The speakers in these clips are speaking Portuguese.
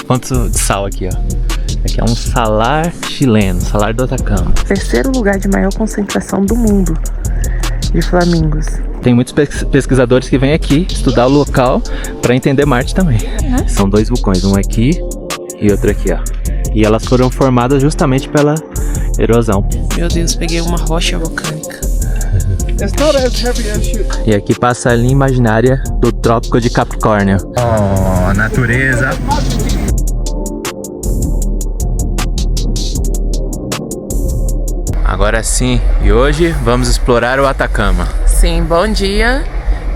pontos de sal aqui, ó. Aqui é um salar chileno, salar do Atacama. Terceiro lugar de maior concentração do mundo de flamingos. Tem muitos pesquisadores que vêm aqui estudar o local para entender Marte também. São dois vulcões, um aqui e outro aqui, ó. E elas foram formadas justamente pela erosão. Meu Deus, peguei uma rocha vulcânica. E aqui passa a linha imaginária do Trópico de Capricórnio. Oh, natureza! Agora sim, e hoje vamos explorar o Atacama. Sim, bom dia.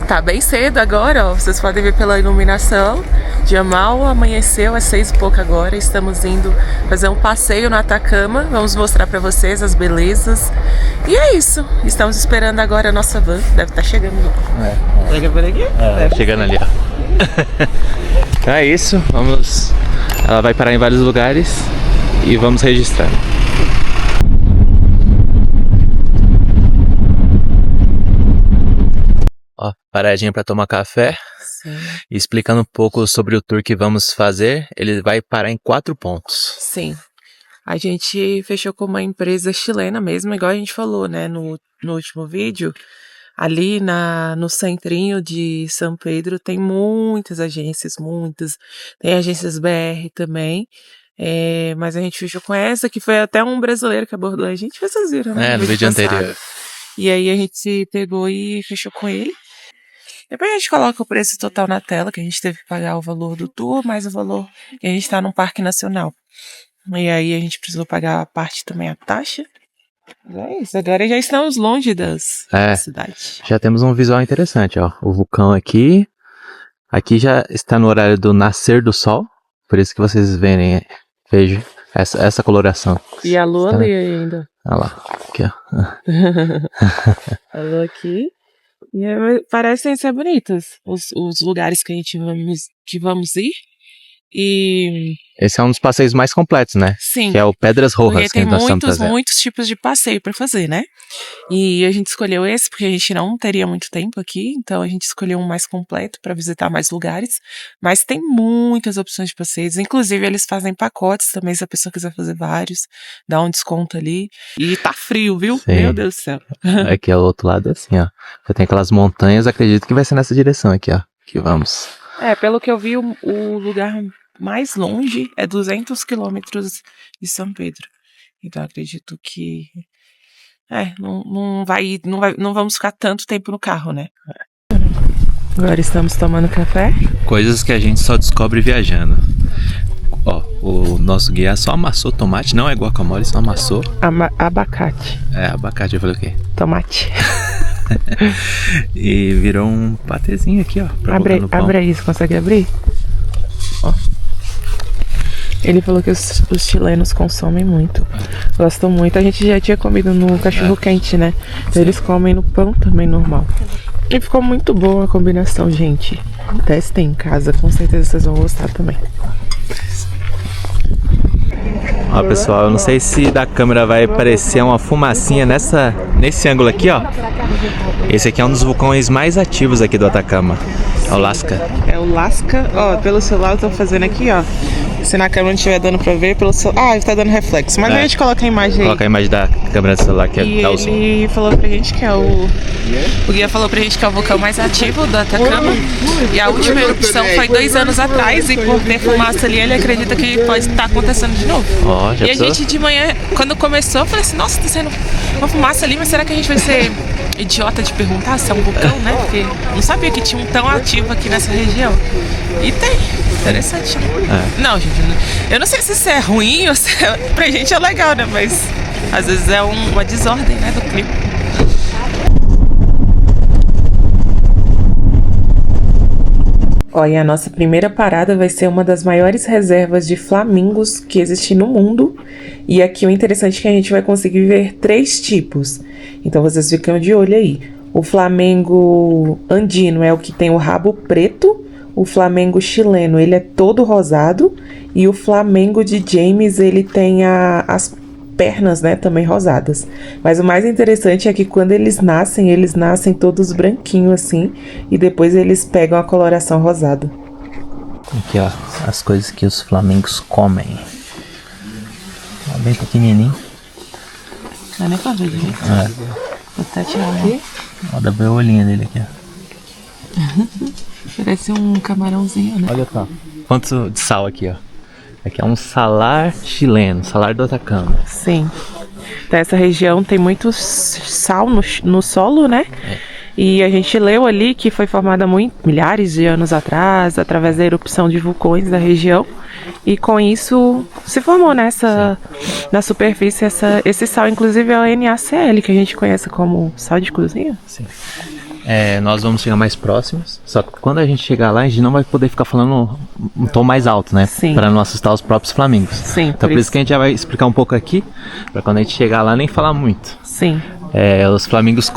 Tá bem cedo agora, ó. Vocês podem ver pela iluminação. Dia mal amanheceu, é 6 e pouco agora. Estamos indo fazer um passeio no Atacama. Vamos mostrar pra vocês as belezas. E é isso. Estamos esperando agora a nossa van. Deve estar chegando. Chega por aqui? Chegando ali, ó. Então é isso, vamos. Ela vai parar em vários lugares e vamos registrar. Ó, paradinha para tomar café. Sim. E explicando um pouco sobre o tour que vamos fazer, ele vai parar em 4 pontos. Sim. A gente fechou com uma empresa chilena mesmo, igual a gente falou, né, no último vídeo. Ali no centrinho de São Pedro tem muitas agências, muitas. Tem agências BR também. Mas a gente fechou com essa, que foi até um brasileiro que abordou a gente. Vocês viram, né? No vídeo anterior. E aí a gente pegou e fechou com ele. Depois a gente coloca o preço total na tela, que a gente teve que pagar o valor do tour, mais o valor que a gente está num parque nacional. E aí a gente precisou pagar a parte também, a taxa. É isso, agora já estamos longe da cidade. Já temos um visual interessante, ó. O vulcão aqui. Aqui já está no horário do nascer do sol. Por isso que vocês vejam essa coloração. E a lua ali ainda. Olha lá, aqui, ó. A lua aqui. E parecem ser bonitas os lugares que vamos ir. E esse é um dos passeios mais completos, né? Sim. Que é o Pedras Rojas. Porque tem muitos tipos de passeio para fazer, né? E a gente escolheu esse porque a gente não teria muito tempo aqui, então a gente escolheu um mais completo para visitar mais lugares. Mas tem muitas opções de passeios, inclusive eles fazem pacotes também, se a pessoa quiser fazer vários, dá um desconto ali. E tá frio, viu? Sim. Meu Deus do céu. Aqui ao outro lado, assim, ó. Você tem aquelas montanhas, acredito que vai ser nessa direção aqui, ó. Que vamos. Pelo que eu vi, o lugar mais longe é 200 quilômetros de São Pedro. Então acredito que não vamos ficar tanto tempo no carro, né? Agora estamos tomando café. Coisas que a gente só descobre viajando. Ó, o nosso guia só amassou tomate, não é guacamole, só amassou. Abacate. Abacate, eu falei o quê? Tomate. E virou um patezinho aqui, ó. Abre aí, você consegue abrir? Ó. Ele falou que os chilenos consomem muito. Gostam muito. A gente já tinha comido no cachorro quente, né? Então eles comem no pão também normal. E ficou muito boa a combinação, gente. Testem em casa, com certeza vocês vão gostar também. Ó, pessoal, eu não sei se da câmera vai aparecer uma fumacinha nesse ângulo aqui, ó. Esse aqui é um dos vulcões mais ativos aqui do Atacama. É o Lasca. É o Lasca. Ó, pelo celular eu tô fazendo aqui, ó. Se na câmera não estiver dando pra ver, pelo celular... tá dando reflexo. Mas a gente coloca a imagem aí. Coloca a imagem da câmera do celular que e dá o som. Ele falou pra gente que é o guia falou pra gente que é o vulcão mais ativo do Atacama. E a última erupção foi 2 anos atrás. E por ter fumaça ali, ele acredita que pode estar acontecendo de novo. Ó, já e a gente de manhã, quando começou, eu falei assim, nossa, tá saindo uma fumaça ali, mas será que a gente vai ser idiota de perguntar se é um vulcão, né? Porque não sabia que tinha um tão ativo aqui nessa região. E tem. Interessante, né? Não, gente, eu não sei se isso é ruim ou se pra gente é legal, né? Mas às vezes é uma desordem, né, do clima. Olha, a nossa primeira parada vai ser uma das maiores reservas de flamingos que existe no mundo. E aqui o interessante é que a gente vai conseguir ver 3 tipos. Então vocês ficam de olho aí. O flamengo andino é o que tem o rabo preto. O flamengo chileno, ele é todo rosado. E o flamengo de James, ele tem as pernas, né, também rosadas. Mas o mais interessante é que quando eles nascem todos branquinhos assim. E depois eles pegam a coloração rosada. Aqui, ó, as coisas que os flamingos comem. Ó, bem pequenininho. Não é nem pra ver direito. Vou até tirar aqui. Ó, dá ver o olhinho dele aqui, ó. Parece um camarãozinho, né? Olha só. Quanto de sal aqui, ó. Aqui é um salar chileno, salar do Atacama. Sim. Então, essa região tem muito sal no solo, né? E a gente leu ali que foi formada milhares de anos atrás, através da erupção de vulcões da região. E com isso se formou na superfície esse sal, inclusive é o NaCl, que a gente conhece como sal de cozinha. Sim. Nós vamos chegar mais próximos, só que quando a gente chegar lá, a gente não vai poder ficar falando um tom mais alto, né? Sim. Para não assustar os próprios flamingos. Sim. Então por isso que a gente já vai explicar um pouco aqui, para quando a gente chegar lá nem falar muito. Sim. Os flamingos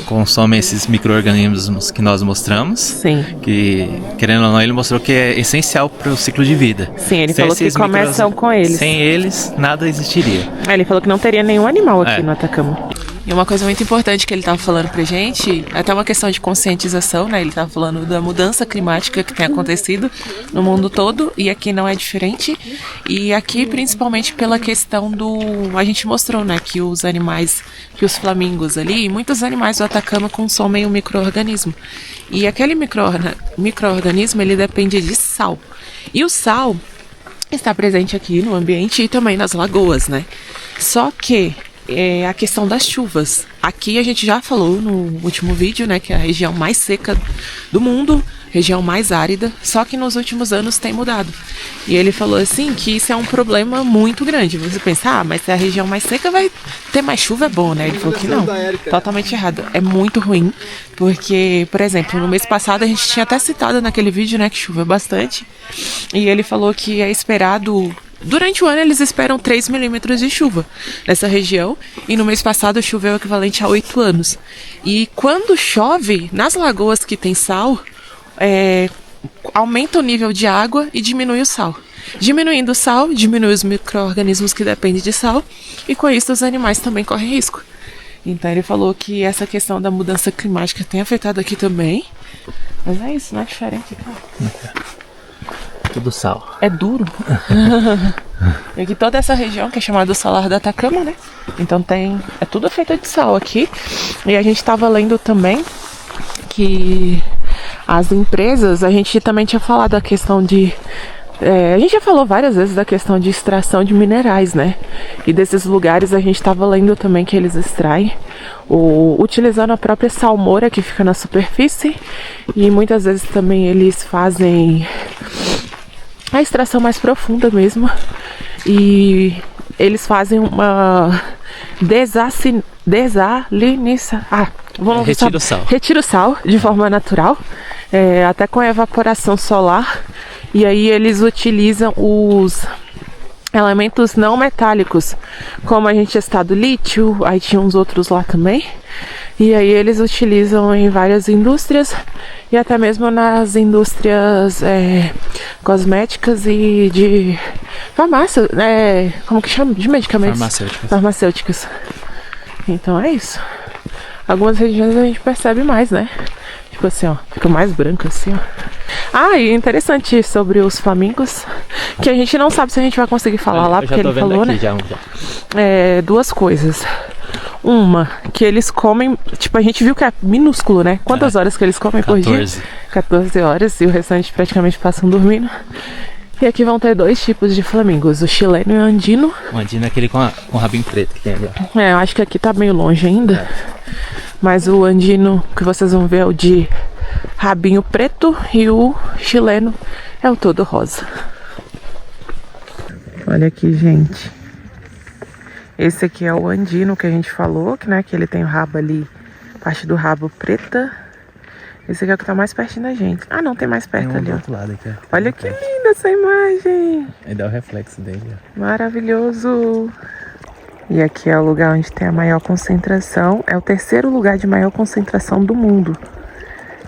consomem esses micro-organismos que nós mostramos. Sim. Que, querendo ou não, ele mostrou que é essencial para o ciclo de vida. Sim, ele falou que começam com eles. Sem eles, nada existiria. Ele falou que não teria nenhum animal aqui no Atacama. E uma coisa muito importante que ele estava falando pra gente, até uma questão de conscientização, né? Ele estava falando da mudança climática que tem acontecido no mundo todo e aqui não é diferente. E aqui, principalmente pela questão a gente mostrou, né? Que os animais, que os flamingos ali, muitos animais do Atacama consomem um micro-organismo. E aquele micro-organismo, ele depende de sal. E o sal está presente aqui no ambiente e também nas lagoas, né? Só que a questão das chuvas. Aqui a gente já falou no último vídeo, né, que é a região mais seca do mundo, região mais árida, só que nos últimos anos tem mudado. E ele falou assim que isso é um problema muito grande. Você pensa, mas se a região mais seca vai ter mais chuva, é bom, né? Ele falou que não, totalmente errado. É muito ruim, porque, por exemplo, no mês passado a gente tinha até citado naquele vídeo, né, que choveu bastante. E ele falou que é esperado... Durante o ano eles esperam 3 milímetros de chuva nessa região e no mês passado choveu o equivalente a 8 anos. E quando chove, nas lagoas que tem sal, aumenta o nível de água e diminui o sal. Diminuindo o sal, diminui os micro-organismos que dependem de sal e com isso os animais também correm risco. Então ele falou que essa questão da mudança climática tem afetado aqui também. Mas é isso, não é diferente, cara. Tudo sal. É duro. E aqui toda essa região que é chamada Salar do Atacama, né? Então é tudo feito de sal aqui. E a gente estava lendo também que as empresas, a gente também tinha falado da questão de... a gente já falou várias vezes da questão de extração de minerais, né? E desses lugares a gente estava lendo também que eles extraem utilizando a própria salmoura que fica na superfície. E muitas vezes também eles fazem a extração mais profunda mesmo. E eles fazem uma retira o sal de forma natural, até com a evaporação solar. E aí eles utilizam os elementos não metálicos, como a gente está do lítio, aí tinha uns outros lá também. E aí eles utilizam em várias indústrias e até mesmo nas indústrias cosméticas e de farmácia, como que chama? De medicamentos? Farmacêuticas. Então é isso. Algumas regiões a gente percebe mais, né? Tipo assim, ó, fica mais branco assim, ó. E interessante sobre os flamingos, que a gente não sabe se a gente vai conseguir falar lá, porque ele falou, né? Duas coisas. Uma, que eles comem, tipo, a gente viu que é minúsculo, né? Quantas horas que eles comem por dia? 14 horas, e o restante praticamente passam dormindo. E aqui vão ter 2 tipos de flamingos, o chileno e o andino. O andino é aquele com rabinho preto que tem ali, ó. Eu acho que aqui tá meio longe ainda. Mas o andino que vocês vão ver é o de rabinho preto e o chileno é o todo rosa. Olha aqui, gente. Esse aqui é o andino que a gente falou, que ele tem o rabo ali, parte do rabo preta. Esse aqui é o que tá mais pertinho da gente. Não, tem mais perto ali, ó. Outro lado aqui, ó. Olha que linda essa imagem. Aí dá o reflexo dele, ó. Maravilhoso. E aqui é o lugar onde tem a maior concentração. É o 3º lugar de maior concentração do mundo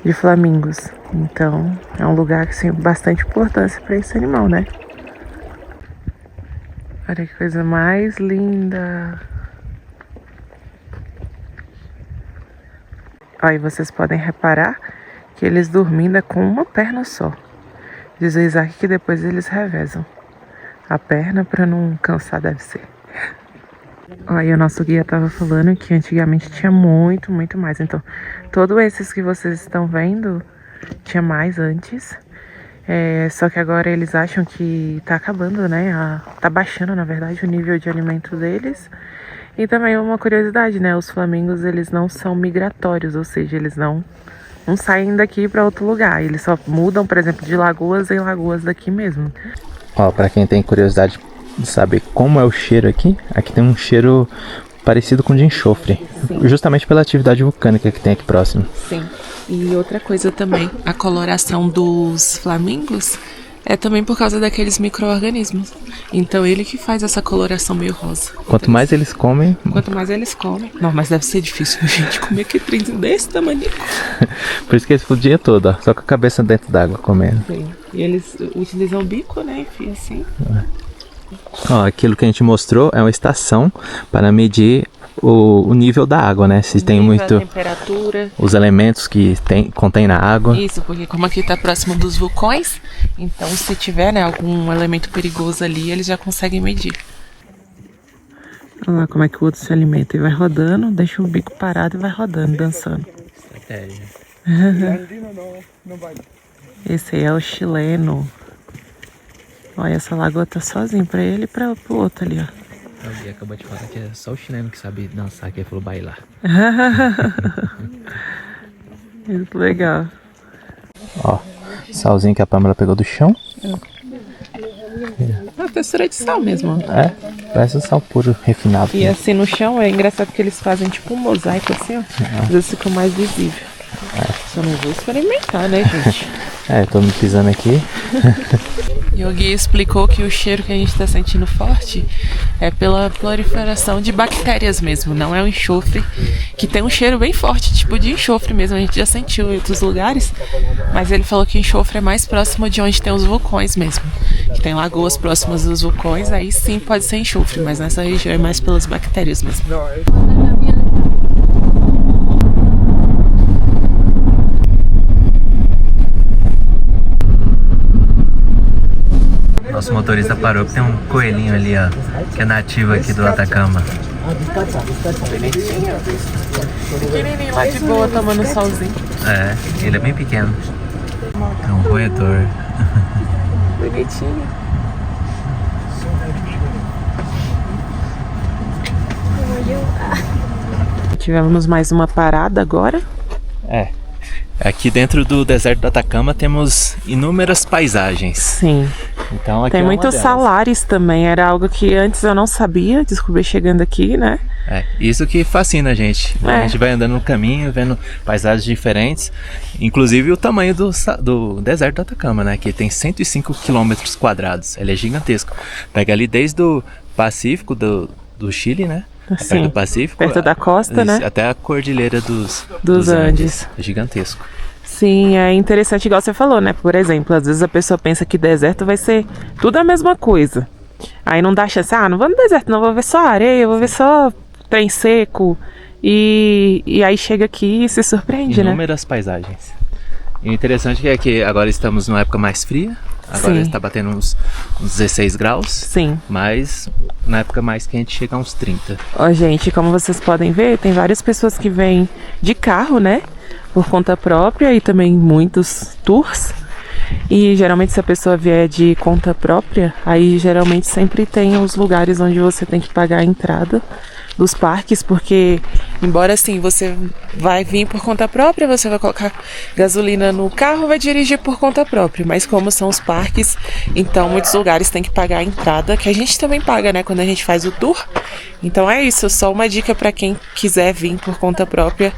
de flamingos. Então, é um lugar que tem bastante importância para esse animal, né? Olha que coisa mais linda. Aí vocês podem reparar que eles dormindo com uma perna só. Diz o Isaac que depois eles revezam a perna pra não cansar, deve ser. Aí o nosso guia tava falando que antigamente tinha muito mais. Então, todos esses que vocês estão vendo, tinha mais antes. Só que agora eles acham que tá acabando, né? Tá baixando, na verdade, o nível de alimento deles. E também uma curiosidade, né? Os flamingos, eles não são migratórios, ou seja, eles não saem daqui para outro lugar. Eles só mudam, por exemplo, de lagoas em lagoas daqui mesmo. Ó, pra quem tem curiosidade de saber como é o cheiro aqui tem um cheiro parecido com de enxofre. Sim. Justamente pela atividade vulcânica que tem aqui próximo. Sim. E outra coisa também, a coloração dos flamingos é também por causa daqueles micro-organismos. Então ele que faz essa coloração meio rosa. Quanto mais eles comem... Não, mas deve ser difícil a gente comer aquele trem desse tamanho. Por isso que eles ficam o dia todo, ó, só com a cabeça dentro d'água comendo. Sim. E eles utilizam o bico, né? Enfim, assim. Ó, aquilo que a gente mostrou é uma estação para medir o nível da água, né? Se tem muito... a temperatura. Os elementos que contém na água. Isso, porque como aqui tá próximo dos vulcões, então se tiver, né, algum elemento perigoso ali, eles já conseguem medir. Olha lá como é que o outro se alimenta. Ele vai rodando, deixa o bico parado e vai rodando, dançando. Estratégia. Esse aí é o chileno. Olha, essa lagoa tá sozinha pra ele e pro outro ali, ó. O Gui acabou de falar que é só o chileno que sabe dançar, que ele falou bailar. Muito legal. Ó, salzinho que a Pamela pegou do chão. É uma textura de sal mesmo. Parece um sal puro, refinado. E assim no chão é engraçado que eles fazem tipo um mosaico assim, ó. Às vezes fica mais visível. Só não vou experimentar, né, gente? Tô me pisando aqui. E o Gui explicou que o cheiro que a gente está sentindo forte é pela proliferação de bactérias mesmo, não é um enxofre, que tem um cheiro bem forte, tipo de enxofre mesmo, a gente já sentiu em outros lugares, mas ele falou que o enxofre é mais próximo de onde tem os vulcões mesmo, que tem lagoas próximas dos vulcões, aí sim pode ser enxofre, mas nessa região é mais pelas bactérias mesmo. Nosso motorista parou porque tem um coelhinho ali, ó, que é nativo aqui do Atacama. Pequenininho lá de boa, tomando solzinho. Ele é bem pequeno. É um roedor. Bonitinho. Tivemos mais uma parada agora. Aqui dentro do deserto do Atacama temos inúmeras paisagens. Sim. Então, aqui tem é muitos salares também, era algo que antes eu não sabia, descobri chegando aqui, né? Isso que fascina a gente. A gente vai andando no caminho, vendo paisagens diferentes. Inclusive o tamanho do deserto do Atacama, né? Que tem 105 quilômetros quadrados. Ele é gigantesco. Pega ali desde o Pacífico do Chile, né? Perto do Pacífico. Perto da costa, né? Até a cordilheira dos Andes. É gigantesco. Sim, é interessante igual você falou, né? Por exemplo, às vezes a pessoa pensa que deserto vai ser tudo a mesma coisa. Aí não dá chance, não vou no deserto, não, vou ver só areia, vou ver só trem seco. E aí chega aqui e se surpreende, Inúmeras paisagens. E o interessante é que agora estamos numa época mais fria. Agora está batendo uns 16 graus. Sim. Mas na época mais quente chega a uns 30. Ó, gente, como vocês podem ver, tem várias pessoas que vêm de carro, né? Por conta própria e também muitos tours. E geralmente se a pessoa vier de conta própria, aí geralmente sempre tem os lugares onde você tem que pagar a entrada dos parques, porque embora assim você vai vir por conta própria, você vai colocar gasolina no carro, vai dirigir por conta própria, mas como são os parques, então muitos lugares tem que pagar a entrada, que a gente também paga, né, quando a gente faz o tour. Então é isso, só uma dica para quem quiser vir por conta própria.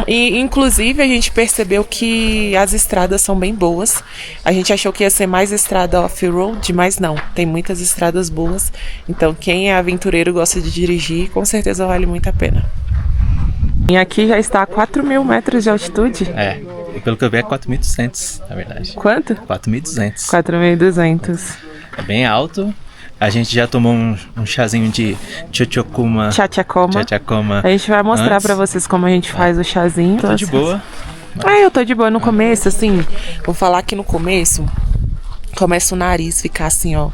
E inclusive a gente percebeu que as estradas são bem boas. A gente achou que ia ser mais estrada off-road, mas não, tem muitas estradas boas. Então quem é aventureiro, gosta de dirigir, com certeza vale muito a pena. E aqui já está a 4.000 metros de altitude. E pelo que eu vi é 4.200, na verdade. Quanto? 4.200. 4.200. É bem alto. A gente já tomou um chazinho de Chachacoma. A gente vai mostrar pra vocês como a gente faz o chazinho. Tô de boa. Eu tô de boa no começo, assim. Vou falar que no começo começa o nariz ficar assim, ó.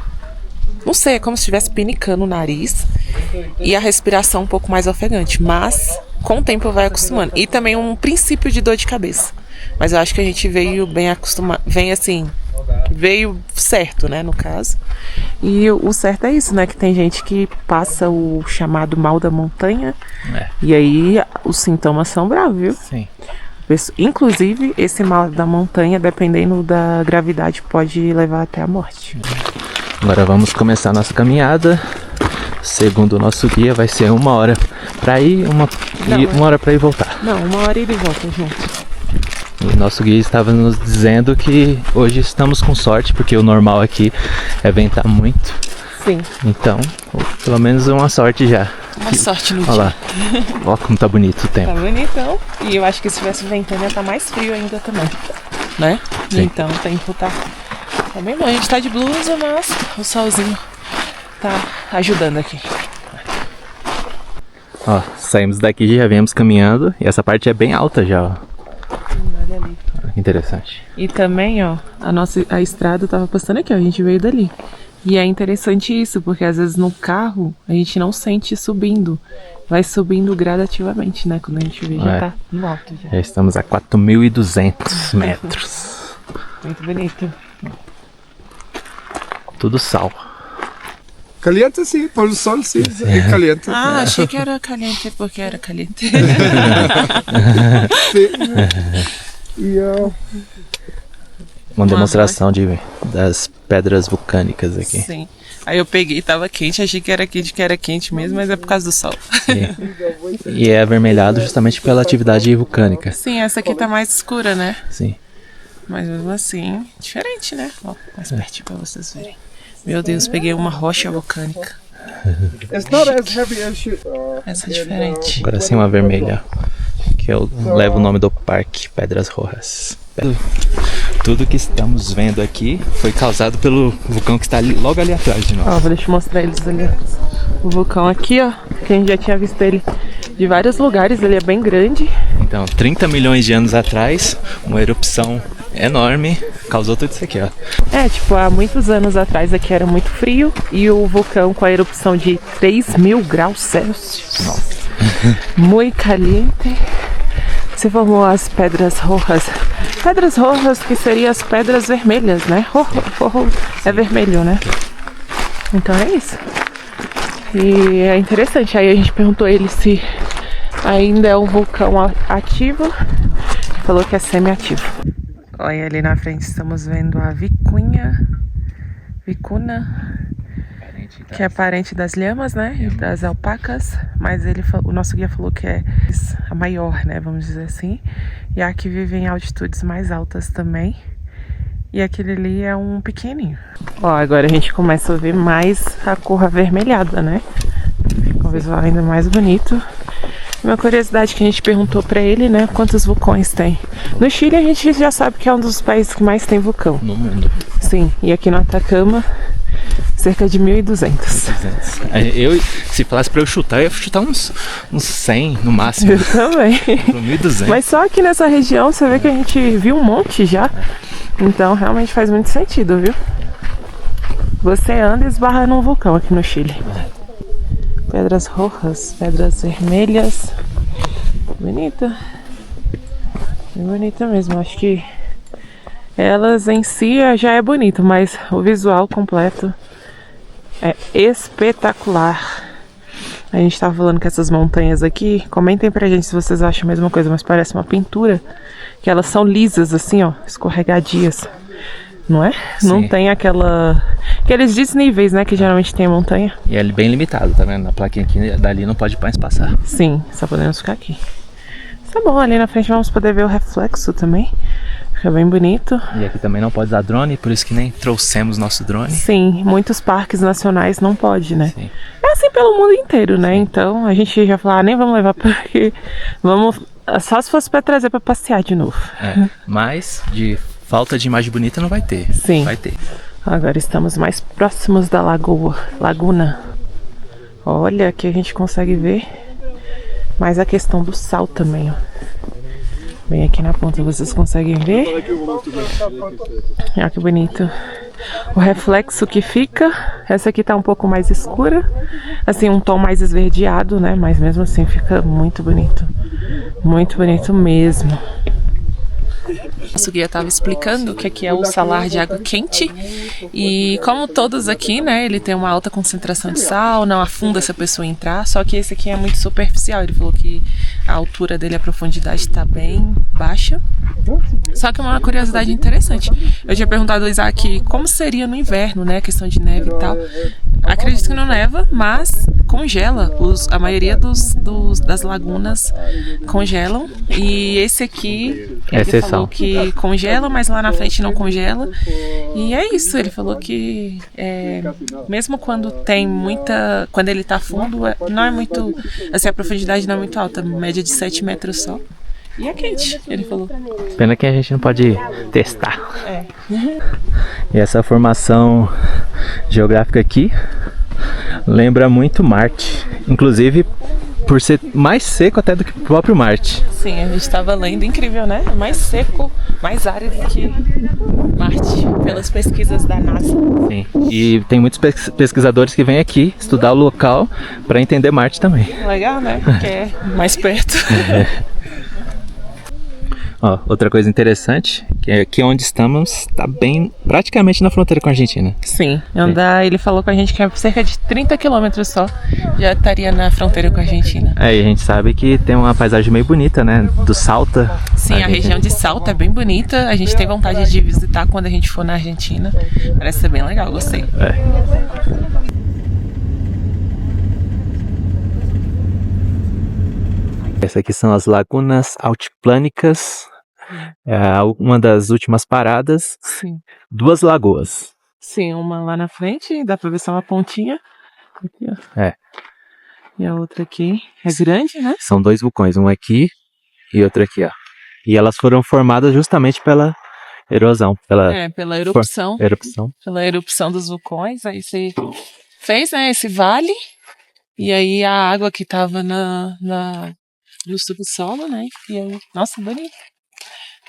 Não sei, é como se estivesse pinicando o nariz. E a respiração um pouco mais ofegante. Mas, com o tempo vai acostumando. E também um princípio de dor de cabeça. Mas eu acho que a gente veio bem acostumado. Veio certo, né, no caso. E o certo é isso, né? Que tem gente que passa o chamado mal da montanha. E aí os sintomas são bravos, viu? Sim. Inclusive, esse mal da montanha, dependendo da gravidade, pode levar até a morte. Agora vamos começar a nossa caminhada. Segundo o nosso guia, vai ser 1 hora pra ir, uma hora pra ir e voltar. Não, 1 hora ida e volta, junto. O nosso guia estava nos dizendo que hoje estamos com sorte, porque o normal aqui é ventar muito. Sim. Então, pelo menos uma sorte já. Uma sorte no Olha dia. lá. Olha como tá bonito o tempo. Tá bonitão. E eu acho que se tivesse ventando ia tá mais frio ainda também. Né? Sim. Então o tempo tá bem bom. A gente tá de blusa, mas o solzinho tá ajudando aqui. Ó, saímos daqui e já viemos caminhando. E essa parte é bem alta já, ó. Olha ali. Interessante. E também, ó, a estrada tava passando aqui, ó. A gente veio dali. E é interessante isso, porque às vezes no carro a gente não sente subindo. Vai subindo gradativamente, né? Quando a gente vê, já tá no alto. Já estamos a 4.200 metros. Muito bonito. Tudo sal. Caliente sim, pôr o sol sim, é caliente. Ah, achei que era caliente porque era caliente. Uma demonstração das pedras vulcânicas aqui. Sim. Aí eu peguei, tava quente, achei que era quente mesmo, mas é por causa do sol. E é avermelhado justamente pela atividade vulcânica. Sim, essa aqui tá mais escura, né? Sim. Mas mesmo assim, diferente, né? Ó, mais pertinho pra vocês verem. Meu Deus, peguei uma rocha vulcânica. Essa é diferente. Agora sim uma vermelha, que eu levo o nome do parque, Pedras Rojas. Tudo que estamos vendo aqui foi causado pelo vulcão que está ali, logo ali atrás de nós. Ó, deixa eu mostrar eles ali, ó. O vulcão aqui, ó, que a gente já tinha visto ele de vários lugares, ele é bem grande. Então, 30 milhões de anos atrás, uma erupção enorme causou tudo isso aqui, ó. É, tipo, há muitos anos atrás aqui era muito frio e o vulcão com a erupção de 3.000 graus Celsius. Nossa. Muito caliente. Se formou as Pedras Rojas. Pedras Rojas, que seriam as pedras vermelhas, né? Rojo é vermelho, né? Então é isso. E é interessante. Aí a gente perguntou ele se ainda é um vulcão ativo. Ele falou que é semi-ativo. Olha, ali na frente estamos vendo a vicuna, que é parente das lhamas, né? E das alpacas. Mas o nosso guia falou que é a maior, né? Vamos dizer assim. E a que vive em altitudes mais altas também. E aquele ali é um pequenininho. Ó, agora a gente começa a ver mais a cor avermelhada, né? Fica um visual ainda mais bonito. Uma curiosidade que a gente perguntou pra ele, né? Quantos vulcões tem? No Chile a gente já sabe que é um dos países que mais tem vulcão. No mundo. Sim, e aqui no Atacama, cerca de 1.200. Se falasse pra eu chutar, eu ia chutar uns 100 no máximo. Eu também. 1.200. Mas só aqui nessa região você vê que a gente viu um monte já. Então realmente faz muito sentido, viu? Você anda e esbarra num vulcão aqui no Chile. Pedras rojas, pedras vermelhas. Bonita. Bem bonita mesmo. Acho que elas em si já é bonito, mas o visual completo é espetacular. A gente tava falando que essas montanhas aqui, comentem pra gente se vocês acham a mesma coisa, mas parece uma pintura, que elas são lisas assim, ó, escorregadias, não é? Sim. Não tem aqueles desníveis, né, que geralmente tem a montanha. E é bem limitado, tá vendo? Na plaquinha aqui, dali não pode mais passar. Sim, só podemos ficar aqui. Tá bom, ali na frente vamos poder ver o reflexo também. Fica bem bonito. E aqui também não pode usar drone, por isso que nem trouxemos nosso drone. Sim, muitos parques nacionais não pode, né? Sim. É assim pelo mundo inteiro, né? Sim. Então a gente já falou, nem vamos levar porque vamos... Só se fosse pra trazer pra passear de novo. É, mas de falta de imagem bonita não vai ter. Sim. Vai ter. Agora estamos mais próximos da laguna. Olha, aqui a gente consegue ver mais a questão do sal também, ó. Bem aqui na ponta vocês conseguem ver. Olha que bonito. o reflexo que fica. Essa aqui tá um pouco mais escura, assim, um tom mais esverdeado, né? Mas mesmo assim fica muito bonito mesmo. Nosso guia estava explicando que aqui é o salar de água quente e como todos aqui, né, ele tem uma alta concentração de sal, não afunda se a pessoa entrar, só que esse aqui é muito superficial. Ele falou que a altura dele, a profundidade está bem baixa. Só que uma curiosidade interessante, eu tinha perguntado ao Isaac como seria no inverno, né, a questão de neve e tal. Acredito que não neva, mas congela. A maioria das lagunas congelam. E esse aqui, ele falou que congela, mas lá na frente não congela. E é isso, ele falou que mesmo quando tem muita... Quando ele tá fundo, não é muito... Assim, a profundidade não é muito alta, média de 7 metros só. E é quente, ele falou. Pena que a gente não pode testar. E essa formação geográfica aqui lembra muito Marte. Inclusive por ser mais seco até do que o próprio Marte. Sim, a gente estava lendo, incrível, né? Mais seco, mais árido que Marte, pelas pesquisas da NASA. Sim, e tem muitos pesquisadores que vêm aqui estudar o local para entender Marte também. Legal, né? Porque é mais perto. Ó, outra coisa interessante, que é aqui onde estamos, tá bem, praticamente na fronteira com a Argentina. Sim, ele falou com a gente que é cerca de 30 quilômetros só, já estaria na fronteira com a Argentina. E a gente sabe que tem uma paisagem meio bonita, né, do Salta. Sim, a região de Salta é bem bonita, a gente tem vontade de visitar quando a gente for na Argentina, parece ser bem legal, gostei. Essas aqui são as Lagunas Altiplânicas, uma das últimas paradas. Sim. 2 lagoas. Sim, uma lá na frente, dá pra ver só uma pontinha. Aqui, ó. E a outra aqui é grande, né? São 2 vulcões, um aqui e outro aqui, ó. E elas foram formadas justamente pela erosão. Pela erupção. Pela erupção dos vulcões, aí você fez, né, esse vale, e aí a água que tava no subsolo, né? E aí, nossa, bonito.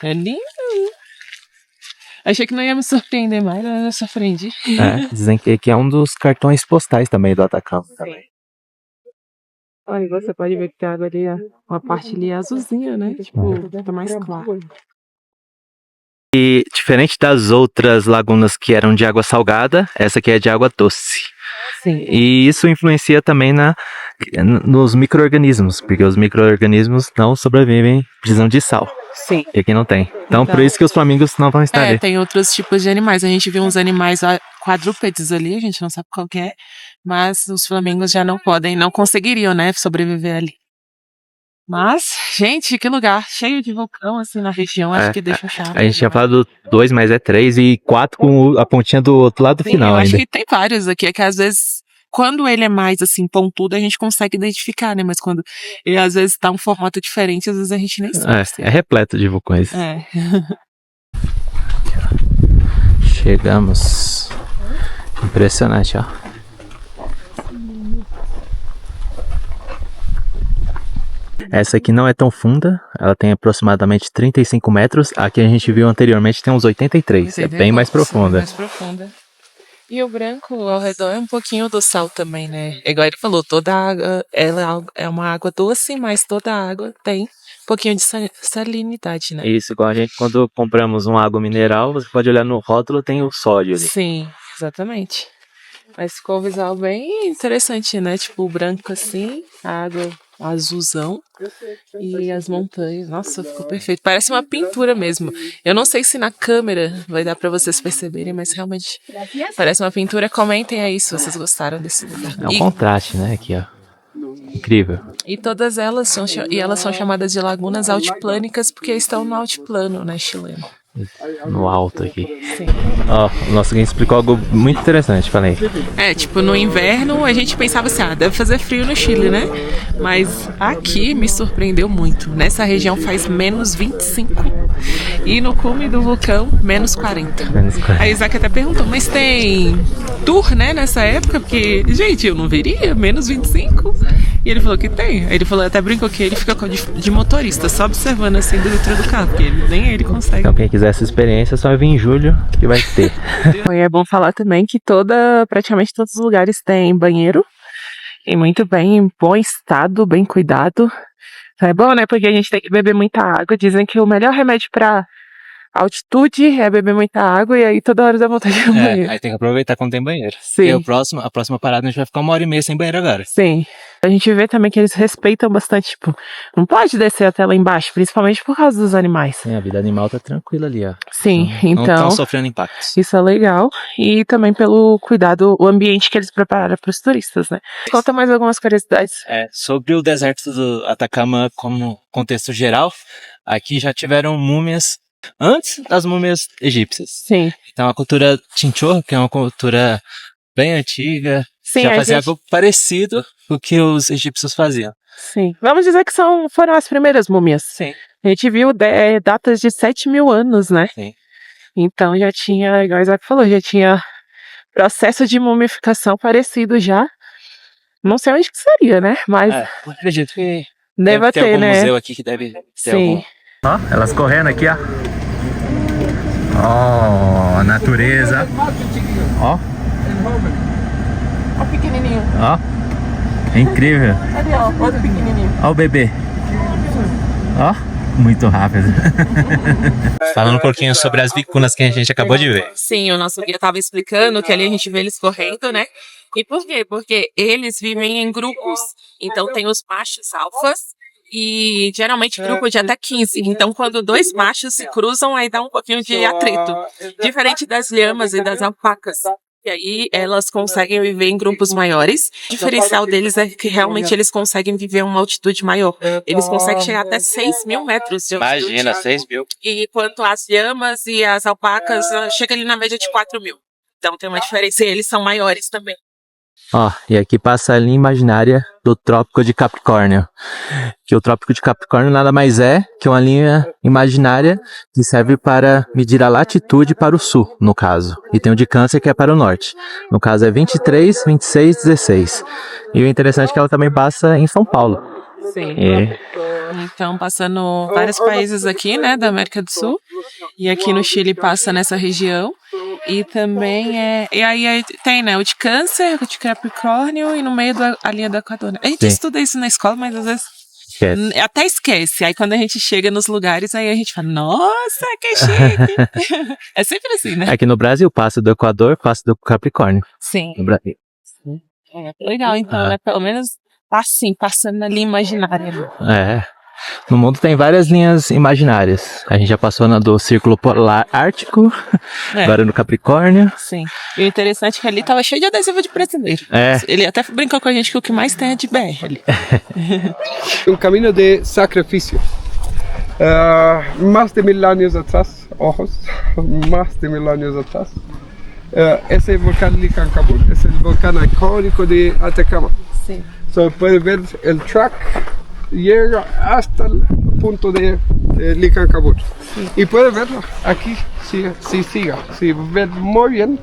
É lindo. Achei que não ia me surpreender mais, mas eu surpreendi. Dizem que é um dos cartões postais também do Atacama. Também. Olha, você pode ver que tem água ali, uma parte ali azulzinha, né? Tipo, tá mais claro. E diferente das outras lagunas que eram de água salgada, essa aqui é de água doce. Sim. E isso influencia também nos micro-organismos, porque os micro-organismos não sobrevivem, precisam de sal. Sim. E aqui não tem. Então por isso que os flamingos não vão estar ali. Tem outros tipos de animais. A gente viu uns animais quadrúpedes ali, a gente não sabe qual que é, mas os flamingos já não conseguiriam, né, sobreviver ali. Mas, gente, que lugar cheio de vulcão, assim, na região, acho que deixa chave. A gente tinha falado 2, mas é 3 e 4 com a pontinha do outro lado do final ainda. Eu acho que tem vários aqui, é que às vezes, quando ele é mais, assim, pontudo, a gente consegue identificar, né? Mas quando ele, às vezes, tá um formato diferente, às vezes a gente nem sabe. É repleto de vulcões. Chegamos. Impressionante, ó. Essa aqui não é tão funda, ela tem aproximadamente 35 metros. A que a gente viu anteriormente tem uns 83, é bem mais profunda. E o branco ao redor é um pouquinho do sal também, né? Igual ele falou, toda a água, ela é uma água doce, mas toda a água tem um pouquinho de salinidade, né? Isso, igual a gente quando compramos uma água mineral, você pode olhar no rótulo, tem o sódio ali. Sim, exatamente. Mas ficou um visual bem interessante, né? Tipo, o branco assim, a água azulzão e as montanhas. Nossa, ficou perfeito. Parece uma pintura mesmo. Eu não sei se na câmera vai dar pra vocês perceberem, mas realmente parece uma pintura. Comentem aí se vocês gostaram desse lugar. É um contraste, né? Aqui, ó. Incrível. E todas elas são chamadas de lagunas altiplânicas porque estão no altiplano, né, chileno. No alto aqui. Sim. Ó, o nosso guia explicou algo muito interessante, falei. Tipo, no inverno a gente pensava assim, deve fazer frio no Chile, né? Mas aqui me surpreendeu muito. Nessa região faz menos 25 E no cume do vulcão, menos 40. Menos 40. A Isaac até perguntou, mas tem tour, né, nessa época? Porque, gente, eu não veria, menos 25. E ele falou que tem. Aí ele falou, até brincou que ele fica de motorista, só observando assim dentro do carro, porque nem ele consegue. Então quem quiser essa experiência, só vir em julho que vai ter. E é bom falar também que praticamente todos os lugares têm banheiro. E muito bem, em bom estado, bem cuidado. Então é bom, né? Porque a gente tem que beber muita água. Dizem que o melhor remédio pra altitude é beber muita água e aí toda hora dá vontade de ir no banheiro. Aí tem que aproveitar quando tem banheiro. Sim. E a próxima parada a gente vai ficar 1h30 sem banheiro agora. Sim. A gente vê também que eles respeitam bastante, tipo, não pode descer até lá embaixo, principalmente por causa dos animais. Sim, a vida animal tá tranquila ali, ó. Sim, Não então estão sofrendo impactos. isso é legal. E também pelo cuidado, o ambiente que eles prepararam para os turistas, né? Conta mais algumas curiosidades. Sobre o deserto do Atacama como contexto geral, aqui já tiveram múmias antes das múmias egípcias. Sim. Então a cultura Chinchorro, que é uma cultura bem antiga, Sim, já fazia algo parecido com o que os egípcios faziam. Sim. Vamos dizer que foram as primeiras múmias. Sim. A gente viu datas de 7.000 anos, né? Sim. Então já tinha, igual o Isaac falou, já tinha processo de mumificação parecido já. Não sei onde que seria, né? Mas Eu acredito que deve ter ter, algum né? museu aqui que deve ter Sim. algum. Ó, elas correndo aqui, ó. Ó, natureza. Ó. Ó o pequenininho. Ó. É incrível. Cadê, ó? Outro pequenininho. Ó o bebê. Ó. Muito rápido. Falando um pouquinho sobre as vicunas que a gente acabou de ver. Sim, o nosso guia estava explicando que ali a gente vê eles correndo, né? E por quê? Porque eles vivem em grupos. Então tem os machos alfas e geralmente grupo de até 15. Então quando dois machos se cruzam, aí dá um pouquinho de atrito. Diferente das lhamas e das alpacas. E aí elas conseguem viver em grupos maiores. O diferencial deles é que realmente eles conseguem viver uma altitude maior. Eles conseguem chegar até 6.000 metros de altitude. Imagina, 6.000. E enquanto as lhamas e as alpacas chegam ali na média de 4.000. Então tem uma diferença e eles são maiores também. Ó, e aqui passa a linha imaginária do Trópico de Capricórnio. Que o Trópico de Capricórnio nada mais é que uma linha imaginária que serve para medir a latitude para o sul, no caso. E tem o de Câncer que é para o norte. No caso é 23, 26, 16. E o interessante é que ela também passa em São Paulo. Sim. Então, passando vários países aqui, né, da América do Sul. E aqui no Chile passa nessa região. E também E aí tem, né, o de Câncer, o de Capricórnio e no meio a linha do Equador. A gente estuda isso na escola, mas às vezes até esquece. Aí quando a gente chega nos lugares, aí a gente fala, nossa, que chique. É sempre assim, né? Aqui no Brasil passa do Equador, passa do Capricórnio. Sim. No Brasil. Legal, então, né? Pelo menos tá assim, passando na linha imaginária. No mundo tem várias linhas imaginárias. A gente já passou na do Círculo Polar Ártico, agora no Capricórnio. Sim. E o interessante é que ali tava cheio de adesivo de brasileiro. Ele até brincou com a gente que o que mais tem é de BR ali. Un camino de sacrificio. Más de 1.000 años atrás, ojos, más de 1.000 años atrás. Ese volcán Licancabur es el volcán icónico de Atacama. Sí. So puede ver el track llega hasta el punto de Licancabur. Sí. Y puede verlo aquí si siga, si ver muy bien.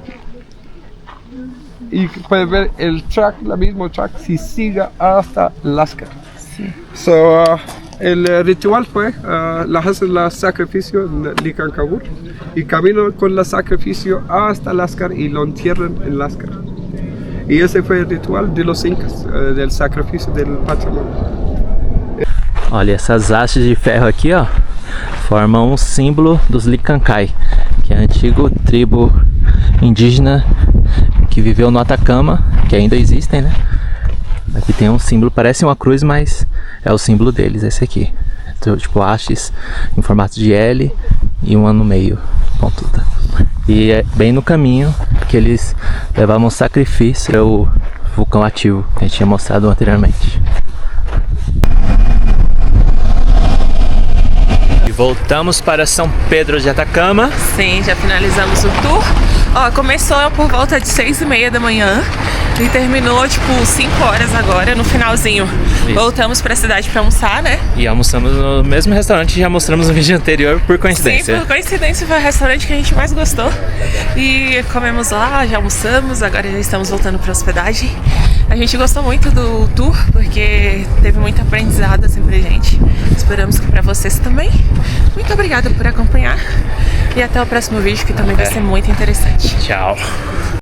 Y puede ver el track, el mismo track, si siga hasta Lascar. Sí. So, el ritual fue, hacen el sacrificio en Licancabur y caminan con el sacrificio hasta Lascar y lo entierran en Lascar. Y ese fue el ritual de los incas, del sacrificio del patrimonio. Olha, essas hastes de ferro aqui, ó, formam um símbolo dos Licancai, que é a antiga tribo indígena que viveu no Atacama, que ainda existem, né? Aqui tem um símbolo, parece uma cruz, mas é o símbolo deles, esse aqui. Então, tipo, hastes em formato de L e uma no meio, pontuda. E é bem no caminho que eles levavam sacrifício para o vulcão ativo, que a gente tinha mostrado anteriormente. E voltamos para São Pedro de Atacama. Sim, já finalizamos o tour. Ó, começou por volta de 6:30 da manhã. E terminou, tipo, 5 horas agora, no finalzinho. Isso. Voltamos pra cidade pra almoçar, né? E almoçamos no mesmo restaurante que já mostramos no vídeo anterior, por coincidência. Sim, por coincidência foi o restaurante que a gente mais gostou. E comemos lá, já almoçamos, agora já estamos voltando pra hospedagem. A gente gostou muito do tour, porque teve muito aprendizado assim pra gente. Esperamos que pra vocês também. Muito obrigada por acompanhar. E até o próximo vídeo, que também vai ser muito interessante. Tchau.